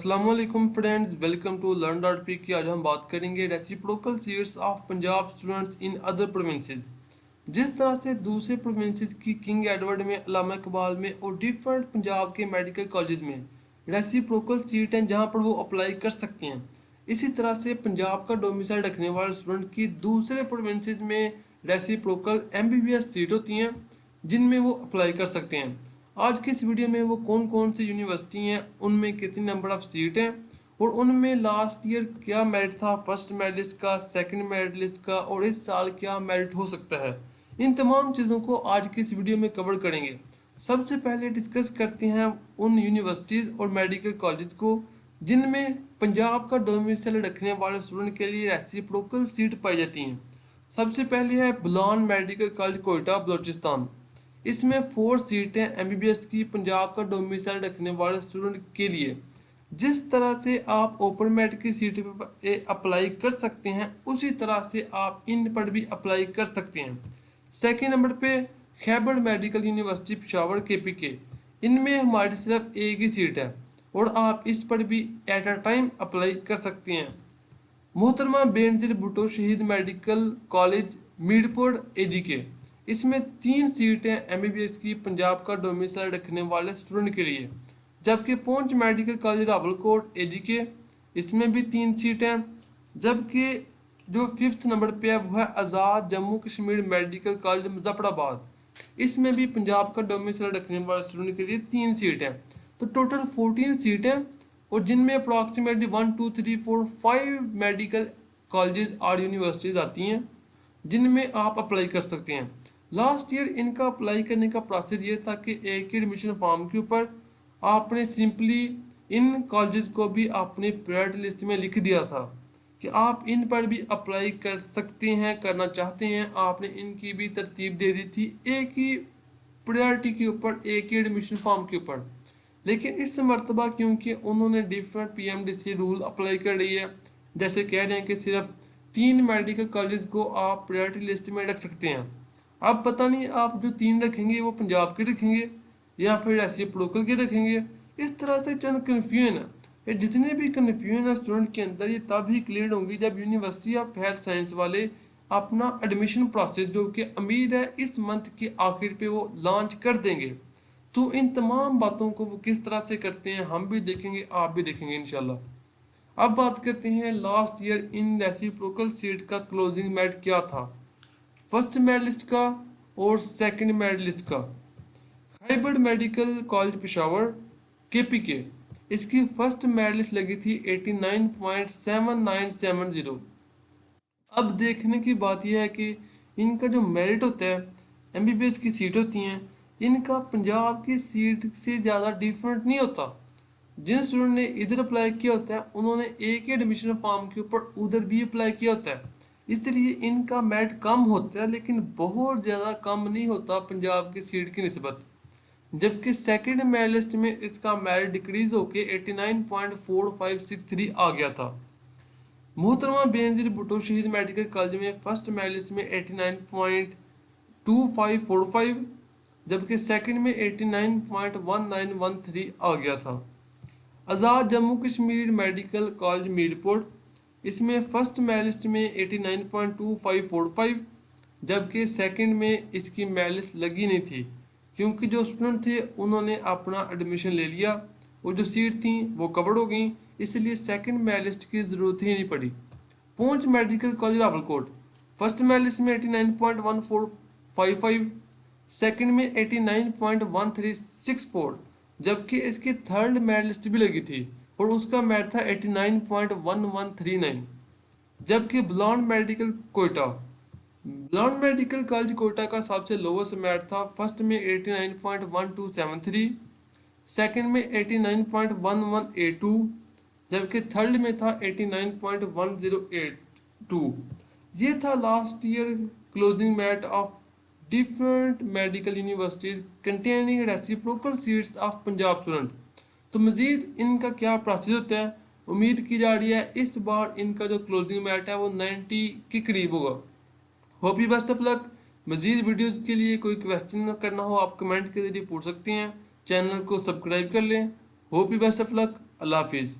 अस्सलाम वालेकुम friends, welcome to लर्न.pk। आज हम बात करेंगे reciprocal seats of Punjab students in other provinces. जिस तरह से दूसरे प्रोविंसेस की किंग एडवर्ड में, अल्लामा इकबाल में और डिफरेंट पंजाब के मेडिकल कॉलेज में रेसिप्रोकल सीट हैं जहां पर वो अप्लाई कर सकते हैं, इसी तरह से पंजाब का डोमिसाइल रखने वाले स्टूडेंट की दूसरे प्रोविंसेस में रेसिप्रोकल MBBS सीट होती हैं जिनमें वो अप्लाई कर सकते हैं। आज की इस वीडियो में वो कौन कौन सी यूनिवर्सिटी हैं, उनमें कितने नंबर ऑफ सीट हैं और उनमें लास्ट ईयर क्या मेरिट था फर्स्ट मेरिट लिस्ट का, सेकंड मेरिट लिस्ट का और इस साल क्या मेरिट हो सकता है, इन तमाम चीज़ों को आज की इस वीडियो में कवर करेंगे। सबसे पहले डिस्कस करते हैं उन यूनिवर्सिटीज़ और मेडिकल कॉलेज को जिनमें पंजाब का डोमिसाइल रखने वाले स्टूडेंट के लिए रेसिप्रोकल सीट पाई जाती हैं। सबसे पहले है बुलान मेडिकल कॉलेज कोयटा बलोचिस्तान। इसमें 4 सीटें MBBS की पंजाब का डोमिसाइल रखने वाले स्टूडेंट के लिए। जिस तरह से आप ओपन मेरिट की सीट पे अप्लाई कर सकते हैं उसी तरह से आप इन पर भी अप्लाई कर सकते हैं। सेकंड नंबर पे Khyber medical university Peshawar KPK। इनमें हमारी सिर्फ एक ही सीट है और आप इस पर भी एट अ टाइम अप्लाई कर सकते हैं। मोहतरमा बेनजीर भुट्टो शहीद मेडिकल कॉलेज मीरपुर AGK। इसमें 3 सीटें MBBS की पंजाब का डोमिसाइल रखने वाले स्टूडेंट के लिए। जबकि पूंछ मेडिकल कॉलेज रावलकोट AGK, इसमें भी 3 सीटें। जबकि जो 5th नंबर पे है वो है आज़ाद जम्मू कश्मीर मेडिकल कॉलेज मुजफ्फराबाद। इसमें भी पंजाब का डोमिसाइल रखने वाले स्टूडेंट के लिए 3 सीटें। तो टोटल 14 सीटें और जिनमें अप्रॉक्सीमेटली 1 2 3 4 5 मेडिकल कॉलेजेस और यूनिवर्सिटीज़ आती हैं जिनमें आप अप्लाई कर सकते हैं। लास्ट ईयर इनका अप्लाई करने का प्रोसेस ये था कि एक ही एडमिशन फॉर्म के ऊपर आपने सिंपली इन कॉलेजेस को भी अपनी प्रायोरिटी लिस्ट में लिख दिया था कि आप इन पर भी अप्लाई कर सकते हैं, करना चाहते हैं। आपने इनकी भी तरतीब दे दी थी एक ही प्रायोरिटी के ऊपर, एक ही एडमिशन फॉर्म के ऊपर। लेकिन इस मरतबा क्योंकि उन्होंने डिफरेंट PMDC रूल अप्लाई कर रही है, जैसे कह रहे हैं कि सिर्फ 3 मेडिकल कॉलेज को आप प्रायोरिटी लिस्ट में रख सकते हैं। अब पता नहीं आप जो 3 रखेंगे वो पंजाब के रखेंगे या फिर रेसिप्रोकल के रखेंगे। इस तरह से चंद कन्फ्यूजन है। ये जितने भी कन्फ्यूजन है स्टूडेंट के अंदर, ये तब ही क्लियर होंगी जब यूनिवर्सिटी ऑफ हेल्थ साइंस वाले अपना एडमिशन प्रोसेस जो कि उम्मीद है इस मंथ के आखिर पे वो लॉन्च कर देंगे। तो इन तमाम बातों को वो किस तरह से करते हैं हम भी देखेंगे, आप भी देखेंगे इंशाल्लाह। अब बात करते हैं last year in reciprocal seat का क्लोजिंग मेरिट क्या था, फर्स्ट मेरिट लिस्ट का और सेकंड मेरिट लिस्ट का। Khyber medical college Peshawar KPK, इसकी फर्स्ट मेरिट लिस्ट लगी थी 89.7970। अब देखने की बात यह है कि इनका जो मेरिट होता है, MBBS की सीट होती हैं, इनका पंजाब की सीट से ज़्यादा डिफरेंट नहीं होता। जिन स्टूडेंट ने इधर अप्लाई किया होता है उन्होंने एक ही एडमिशन फॉर्म के ऊपर उधर भी अप्लाई किया होता है, इसलिए इनका मेरिट कम होता है लेकिन बहुत ज़्यादा कम नहीं होता पंजाब की सीट की निस्बत। जबकि सेकंड मेरिट लिस्ट में इसका मेरिट डिक्रीज होकर 89.4563 आ गया था। मोहतरमा बेनजीर भुट्टो शहीद मेडिकल कॉलेज में फर्स्ट मेरिट लिस्ट में 89.2545, जबकि सेकंड में 89.1913 आ गया था। आज़ाद जम्मू कश्मीर मेडिकल कॉलेज मीरपुर, इसमें फर्स्ट मेरिट लिस्ट में 89.2545, जबकि सेकंड में इसकी मेरिट लिस्ट लगी नहीं थी क्योंकि जो स्टूडेंट थे उन्होंने अपना एडमिशन ले लिया और जो सीट थी वो कवर हो गई, इसलिए सेकंड मेरिट लिस्ट की ज़रूरत ही नहीं पड़ी। पूंछ medical college Rawalakot, first merit list में 89.1455, सेकंड में 89.1364, जबकि इसकी थर्ड मेरिट लिस्ट भी लगी थी और उसका मेरिट था 89.1139। जबकि बुलान मेडिकल कॉलेज कोयटा का सबसे लोवेस्ट मेरिट था, फर्स्ट में 89.1273, सेकंड में 89.1182, जबकि थर्ड में था 89.1082। ये था last year closing merit of different medical universities containing reciprocal seats of Punjab student. तो मज़ीद इनका क्या प्रोसेस होता है, उम्मीद की जा रही है इस बार इनका जो क्लोजिंग मेरिट है वो 90 के करीब होगा। Hope you best of luck. मज़ीद वीडियोज़ के लिए कोई क्वेश्चन करना हो आप कमेंट के जरिए पूछ सकते हैं। चैनल को सब्सक्राइब कर लें। Hope you best of luck. अल्लाह हाफिज़।